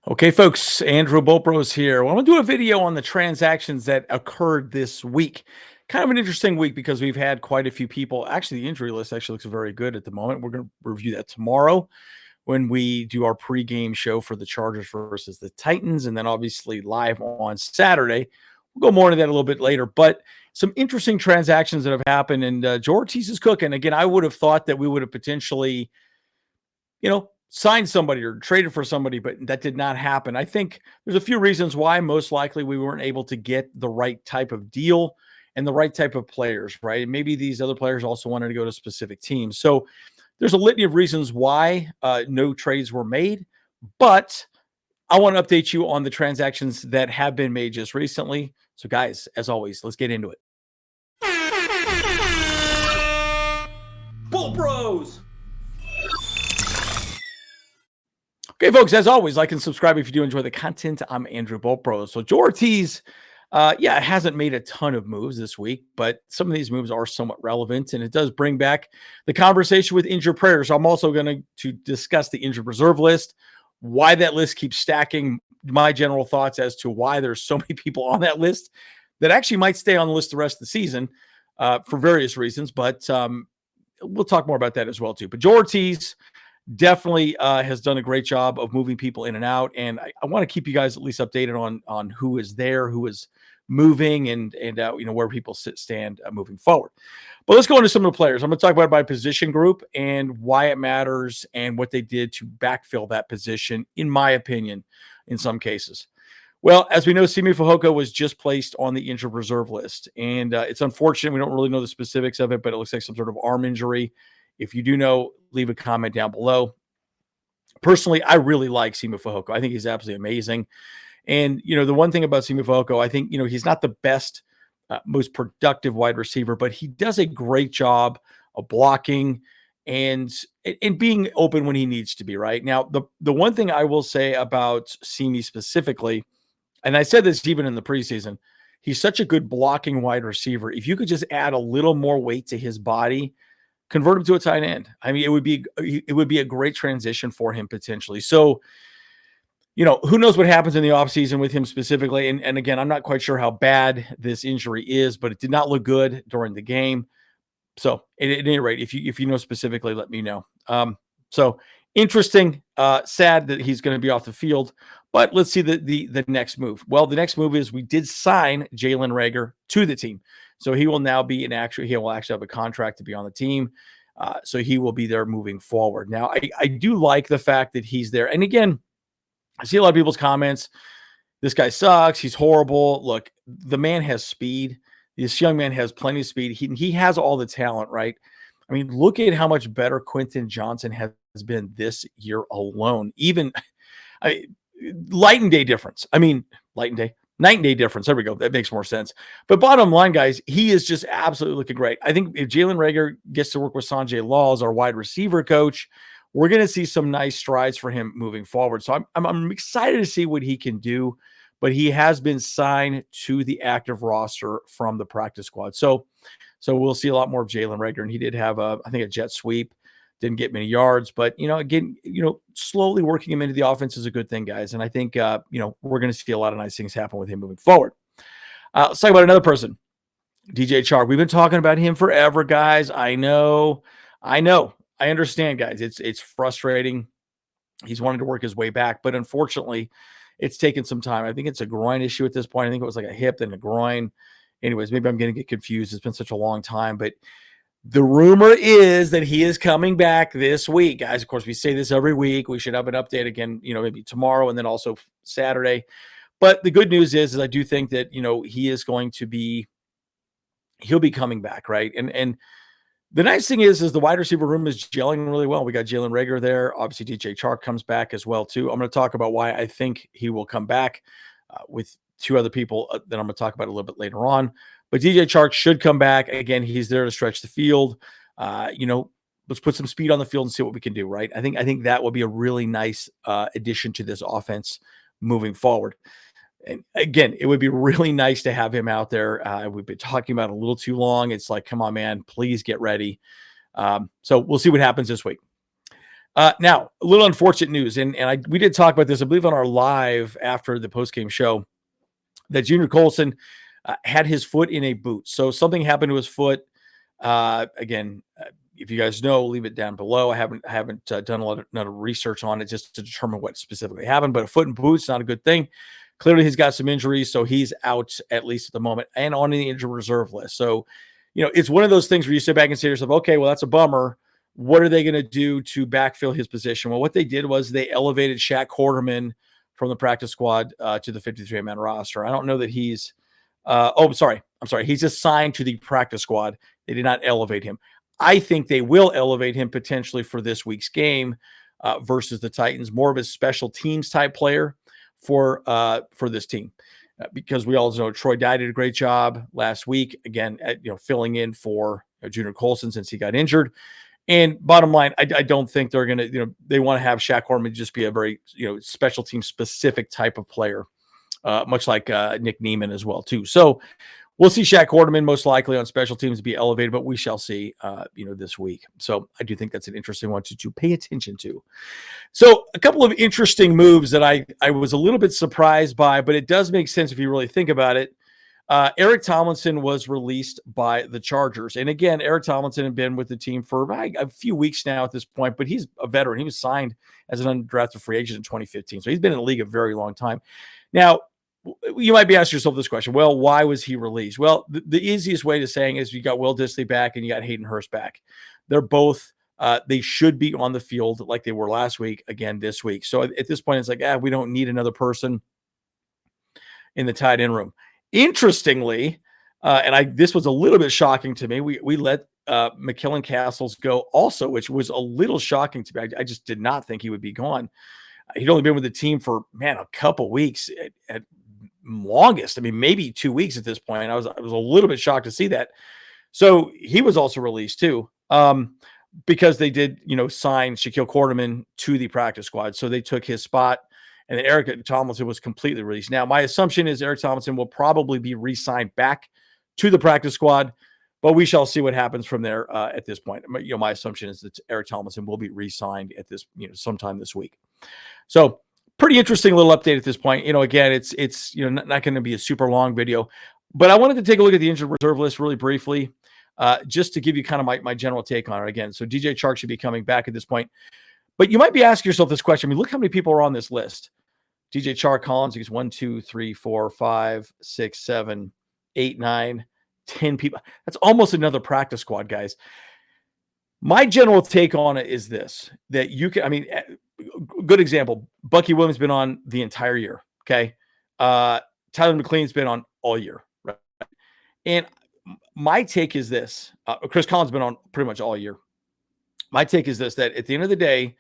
Okay, folks, Andrew Bopros here. I want to do a video on the transactions that occurred this week. Kind of an interesting week because we've had quite a few people. Actually, the injury list actually looks very good at the moment. We're going to review that tomorrow when we do our pregame show for the Chargers versus the Titans, and then obviously live on Saturday. We'll go more into that a little bit later, but some interesting transactions that have happened, and Joe Ortiz is cooking. Again, I would have thought that we would have potentially signed somebody or traded for somebody, but that did not happen. I think there's a few reasons why. Most likely we weren't able to get the right type of deal and the right type of players, right? And maybe these other players also wanted to go to specific teams. So there's a litany of reasons why no trades were made, but I want to update you on the transactions that have been made just recently. So guys, as always, let's get into it. Bull Bros. Okay, folks, as always, like and subscribe if you do enjoy the content. I'm Andrew Bopros. So Joe Ortiz, hasn't made a ton of moves this week, but some of these moves are somewhat relevant, and it does bring back the conversation with injured players. I'm also going to discuss the injured reserve list, why that list keeps stacking, my general thoughts as to why there's so many people on that list that actually might stay on the list the rest of the season for various reasons, but we'll talk more about that as well, too. But Joe Ortiz definitely has done a great job of moving people in and out, and I want to keep you guys at least updated on who is there, who is moving, and where people stand moving forward. But let's go into some of the players. I'm going to talk about it by position group and why it matters and what they did to backfill that position, in my opinion, in some cases. Well, as we know, Simi Fehoko was just placed on the injured reserve list, and it's unfortunate. We don't really know the specifics of it, but it looks like some sort of arm injury. If you do know, leave a comment down below. Personally, I really like Simi Fehoko. I think he's absolutely amazing. And, the one thing about Simi Fehoko, I think, he's not the best, most productive wide receiver, but he does a great job of blocking and being open when he needs to be, right? Now, the one thing I will say about Simi specifically, and I said this even in the preseason, he's such a good blocking wide receiver. If you could just add a little more weight to his body, convert him to a tight end. I mean, it would be a great transition for him potentially. So, who knows what happens in the offseason with him specifically. And again, I'm not quite sure how bad this injury is, but it did not look good during the game. So at any rate, if you know specifically, let me know. So interesting, sad that he's going to be off the field, but let's see the next move. Well, the next move is we did sign Jalen Reagor to the team. So he will now be he will actually have a contract to be on the team. So he will be there moving forward. Now, I do like the fact that he's there. And again, I see a lot of people's comments. This guy sucks. He's horrible. Look, the man has speed. This young man has plenty of speed. He has all the talent, right? I mean, look at how much better Quentin Johnson has been this year alone. Even light and day difference. I mean, light and day, night and day difference. There we go. That makes more sense. But bottom line, guys, he is just absolutely looking great. I think if Jalen Reagor gets to work with Sanjay Laws, our wide receiver coach, we're going to see some nice strides for him moving forward. So I'm excited to see what he can do, but he has been signed to the active roster from the practice squad. So we'll see a lot more of Jalen Reagor, and he did have I think a jet sweep, didn't get many yards, but again, slowly working him into the offense is a good thing, guys. And I think we're going to see a lot of nice things happen with him moving forward. Let's talk about another person, DJ Chark. We've been talking about him forever, guys. I know. I understand, guys. It's frustrating. He's wanted to work his way back, but unfortunately, it's taken some time. I think it's a groin issue at this point. I think it was like a hip and a groin. Anyways, maybe I'm going to get confused. It's been such a long time, but the rumor is that he is coming back this week, guys. Of course, we say this every week. We should have an update again, maybe tomorrow and then also Saturday. But the good news is I do think that, he'll be coming back, right? And the nice thing is the wide receiver room is gelling really well. We got Jalen Reagor there. Obviously, DJ Chark comes back as well, too. I'm going to talk about why I think he will come back with two other people that I'm going to talk about a little bit later on. But DJ Chark should come back. Again, he's there to stretch the field. Let's put some speed on the field and see what we can do, right? I think that will be a really nice addition to this offense moving forward. And again, it would be really nice to have him out there. We've been talking about it a little too long. It's like, come on, man, please get ready. So we'll see what happens this week. Now, a little unfortunate news, and we did talk about this, I believe, on our live after the postgame show, that Junior Colson had his foot in a boot. So something happened to his foot. Again, if you guys know, leave it down below. I haven't done a lot of research on it just to determine what specifically happened, but a foot in boots, not a good thing. Clearly, he's got some injuries, so he's out at least at the moment and on the injured reserve list. So, it's one of those things where you sit back and say to yourself, okay, well, that's a bummer. What are they going to do to backfill his position? Well, what they did was they elevated Shaq Quarterman from the practice squad to the 53-man roster. I don't know that he's I'm sorry. He's assigned to the practice squad. They did not elevate him. I think they will elevate him potentially for this week's game versus the Titans. More of a special teams type player for this team. Because we all know Troy Dye did a great job last week, again, filling in for Junior Colson since he got injured. And bottom line, I don't think they're going to, they want to have Shaq Horman just be a very, special team specific type of player, much like Nick Neiman as well, too. So we'll see Shaq Quarterman most likely on special teams be elevated, but we shall see, this week. So I do think that's an interesting one to pay attention to. So a couple of interesting moves that I was a little bit surprised by, but it does make sense if you really think about it. Eric Tomlinson was released by the Chargers. And again, Eric Tomlinson had been with the team for a few weeks now at this point, but he's a veteran. He was signed as an undrafted free agent in 2015. So he's been in the league a very long time. Now, you might be asking yourself this question. Well, why was he released? Well, the easiest way to saying is you got Will Dissly back and you got Hayden Hurst back. They're both, they should be on the field like they were last week, again, this week. So at this point, it's like, we don't need another person in the tight end room. Interestingly, this was a little bit shocking to me. We let McKillen Castles go also, which was a little shocking to me. I just did not think he would be gone. He'd only been with the team for, a couple weeks at longest. I mean, maybe 2 weeks at this point. I was a little bit shocked to see that. So he was also released too, because they did, sign Shaquille Quarterman to the practice squad. So they took his spot, and then Eric Tomlinson was completely released. Now, my assumption is Eric Tomlinson will probably be re-signed back to the practice squad, but we shall see what happens from there at this point. My assumption is that Eric Tomlinson will be re-signed at this, sometime this week. So pretty interesting little update at this point. Again, it's not going to be a super long video, but I wanted to take a look at the injured reserve list really briefly, just to give you kind of my general take on it again. So DJ Chark should be coming back at this point, but you might be asking yourself this question. I mean, look how many people are on this list. DJ Chark, Collins, he's 1, 2, 3, 4, 5, 6, 7, 8, 9, 10 people. That's almost another practice squad, guys. My general take on it is this, that you can, good example, Bucky Williams been on the entire year. Okay. Tyler McLean's been on all year. Right. And my take is this, Chris Collins been on pretty much all year. My take is this, that at the end of the day,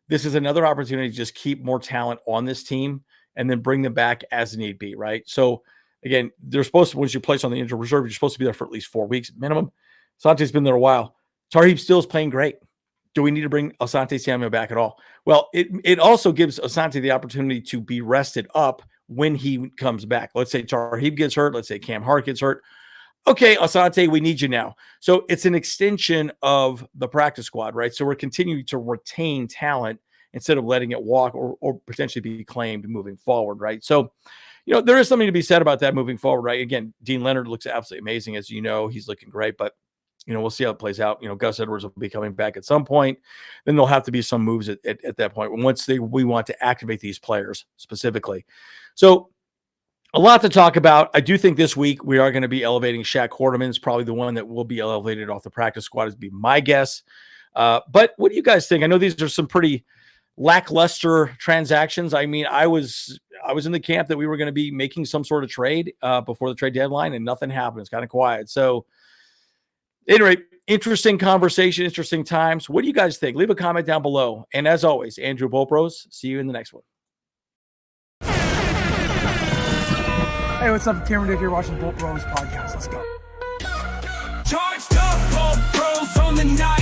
this is another opportunity to just keep more talent on this team and then bring them back as need be. Right. So again, they're supposed to, once you place on the injured reserve, you're supposed to be there for at least 4 weeks minimum. Sante's been there a while. Tarheeb still is playing great. Do we need to bring Asante Samuel back at all? Well, it also gives Asante the opportunity to be rested up when he comes back. Let's say Tarheeb gets hurt. Let's say Cam Hart gets hurt. Okay, Asante, we need you now. So it's an extension of the practice squad, right? So we're continuing to retain talent instead of letting it walk or potentially be claimed moving forward, right? So, there is something to be said about that moving forward, right? Again, Dean Leonard looks absolutely amazing. As you know, he's looking great, but we'll see how it plays out. Gus Edwards will be coming back at some point. Then there'll have to be some moves at that point once we want to activate these players specifically. So a lot to talk about. I do think this week we are going to be elevating Shaq Quarterman. It's probably the one that will be elevated off the practice squad, is be my guess. But what do you guys think? I know these are some pretty lackluster transactions. I mean, I was in the camp that we were going to be making some sort of trade before the trade deadline, and nothing happened. It's kind of quiet. So anyway, interesting conversation, interesting times. What do you guys think? Leave a comment down below. And as always, Andrew Bolpros. See you in the next one. Hey, what's up? Cameron Dick here watching Bolt Bros podcast. Let's go. Charged up, Bolt Bros on the night.